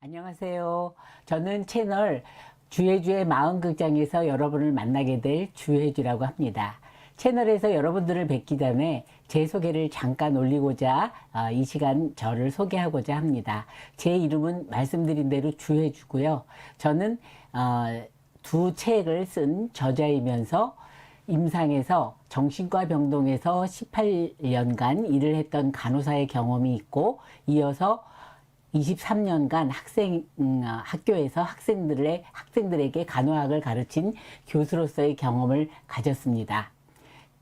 안녕하세요. 저는 채널 주혜주의 마음극장에서 여러분을 만나게 될 주혜주라고 합니다. 채널에서 여러분들을 뵙기 전에 제 소개를 잠깐 올리고자 이 시간 저를 소개하고자 합니다. 제 이름은 말씀드린 대로 주혜주고요. 저는 두 책을 쓴 저자이면서 임상에서 정신과 병동에서 18년간 일을 했던 간호사의 경험이 있고, 이어서 23년간 학교에서 학생들에게 간호학을 가르친 교수로서의 경험을 가졌습니다.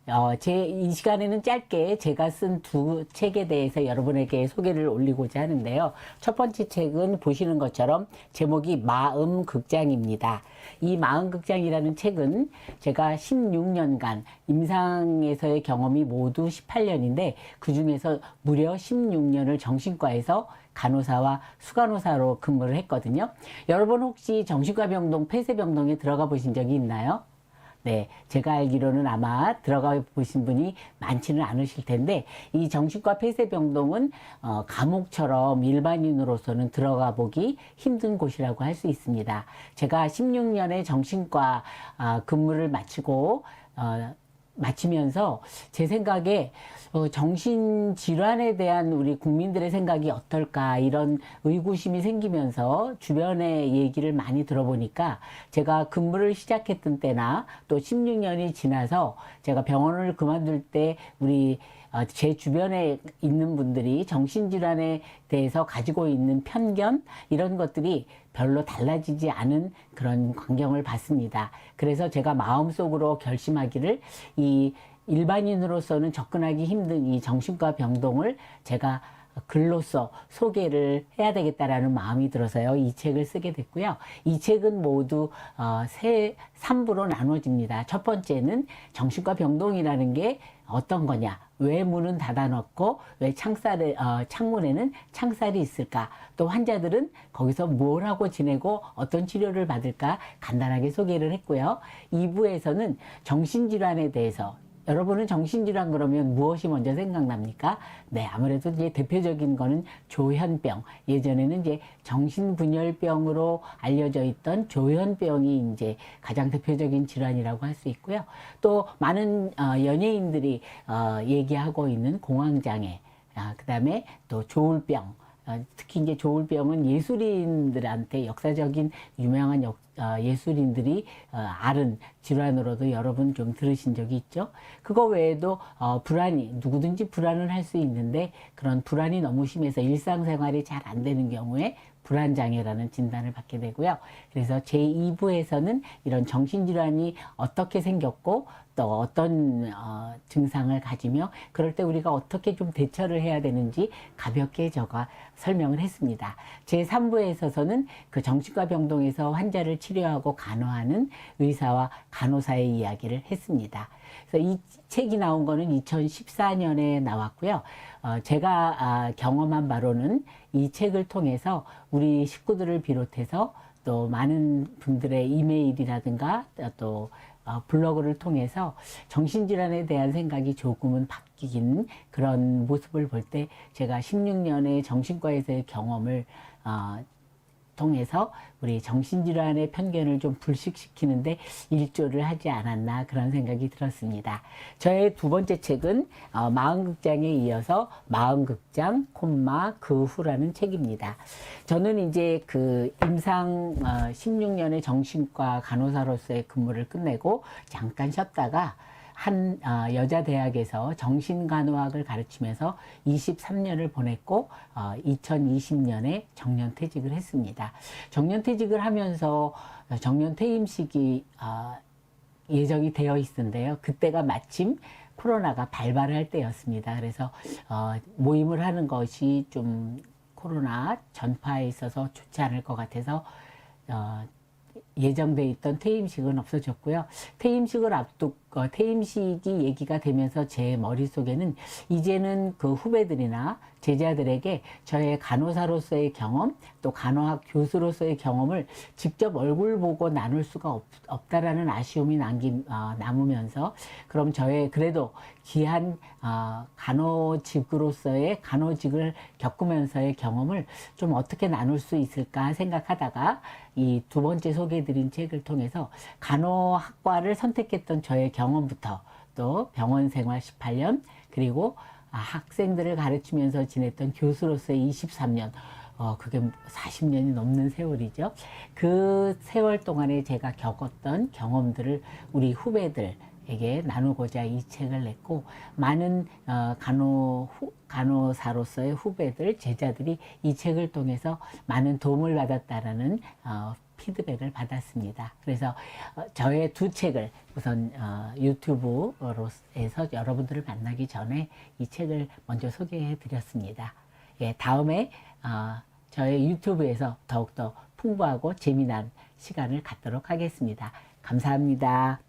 이 시간에는 짧게 제가 쓴 두 책에 대해서 여러분에게 소개를 올리고자 하는데요. 첫 번째 책은 보시는 것처럼 제목이 마음극장입니다. 이 마음극장이라는 책은 제가 16년간 임상에서의 경험이 모두 18년인데 그 중에서 무려 16년을 정신과에서 간호사와 수간호사로 근무를 했거든요. 여러분 혹시 정신과 병동, 폐쇄병동에 들어가 보신 적이 있나요? 네, 제가 알기로는 아마 들어가 보신 분이 많지는 않으실 텐데, 이 정신과 폐쇄병동은 감옥처럼 일반인으로서는 들어가 보기 힘든 곳이라고 할 수 있습니다. 제가 16년의 정신과 근무를 마치면서 제 생각에 정신질환에 대한 우리 국민들의 생각이 어떨까, 이런 의구심이 생기면서 주변의 얘기를 많이 들어보니까 제가 근무를 시작했던 때나 또 16년이 지나서 제가 병원을 그만둘 때 제 주변에 있는 분들이 정신질환에 대해서 가지고 있는 편견, 이런 것들이 별로 달라지지 않은 그런 광경을 봤습니다. 그래서 제가 마음속으로 결심하기를, 이 일반인으로서는 접근하기 힘든 이 정신과 병동을 제가 글로써 소개를 해야 되겠다라는 마음이 들어서요, 이 책을 쓰게 됐고요. 이 책은 모두 3부로 나눠집니다. 첫 번째는 정신과 병동이라는 게 어떤 거냐, 왜 문은 닫아놓고 왜 창문에는 창살이 있을까, 또 환자들은 거기서 뭘 하고 지내고 어떤 치료를 받을까 간단하게 소개를 했고요. 2부에서는 정신질환에 대해서, 여러분은 정신질환 그러면 무엇이 먼저 생각납니까? 네, 아무래도 이제 대표적인 거는 조현병. 예전에는 이제 정신분열병으로 알려져 있던 조현병이 이제 가장 대표적인 질환이라고 할 수 있고요. 또 많은 연예인들이 얘기하고 있는 공황장애, 그 다음에 또 조울병. 특히 이제 조울병은 예술인들한테 역사적인 유명한 예술인들이 앓은 질환으로도 여러분 좀 들으신 적이 있죠. 그거 외에도 누구든지 불안을 할 수 있는데, 그런 불안이 너무 심해서 일상생활이 잘 안 되는 경우에 불안장애라는 진단을 받게 되고요. 그래서 제2부에서는 이런 정신질환이 어떻게 생겼고 또 어떤 증상을 가지며 그럴 때 우리가 어떻게 좀 대처를 해야 되는지 가볍게 제가 설명을 했습니다. 제3부에 있어서는 그 정신과 병동에서 환자를 치료하고 간호하는 의사와 간호사의 이야기를 했습니다. 그래서 이 책이 나온 거는 2014년에 나왔고요. 제가 경험한 바로는 이 책을 통해서 우리 식구들을 비롯해서 또 많은 분들의 이메일이라든가 또 블로그를 통해서 정신질환에 대한 생각이 조금은 바뀌긴, 그런 모습을 볼 때 제가 16년의 정신과에서의 경험을 통해서 우리 정신질환의 편견을 좀 불식시키는데 일조를 하지 않았나, 그런 생각이 들었습니다. 저의 두 번째 책은 마음극장에 이어서 마음극장, 그 후라는 책입니다. 저는 이제 그 임상 16년의 정신과 간호사로서의 근무를 끝내고 잠깐 쉬었다가 한 여자 대학에서 정신간호학을 가르치면서 23년을 보냈고 2020년에 정년퇴직을 했습니다. 정년퇴직을 하면서 정년퇴임식이 예정이 되어 있었는데요. 그때가 마침 코로나가 발발할 때였습니다. 그래서 모임을 하는 것이 좀 코로나 전파에 있어서 좋지 않을 것 같아서 예정돼 있던 퇴임식은 없어졌고요. 퇴임식을 퇴임식이 얘기가 되면서 제 머릿속에는 이제는 그 후배들이나 제자들에게 저의 간호사로서의 경험, 또 간호학 교수로서의 경험을 직접 얼굴 보고 나눌 수가 없다라는 아쉬움이 남으면서, 그럼 저의 그래도 귀한 간호직으로서의 간호직을 겪으면서의 경험을 좀 어떻게 나눌 수 있을까 생각하다가 이 두 번째 소개해드린 책을 통해서 간호학과를 선택했던 저의 경험부터, 또 병원 생활 18년, 그리고 학생들을 가르치면서 지냈던 교수로서의 23년, 그게 40년이 넘는 세월이죠. 그 세월 동안에 제가 겪었던 경험들을 우리 후배들에게 나누고자 이 책을 냈고, 많은 간호사로서의 후배들, 제자들이 이 책을 통해서 많은 도움을 받았다라는 피드백을 받았습니다. 그래서 저의 두 책을 우선 유튜브로에서 여러분들을 만나기 전에 이 책을 먼저 소개해 드렸습니다. 예, 다음에 저의 유튜브에서 더욱더 풍부하고 재미난 시간을 갖도록 하겠습니다. 감사합니다.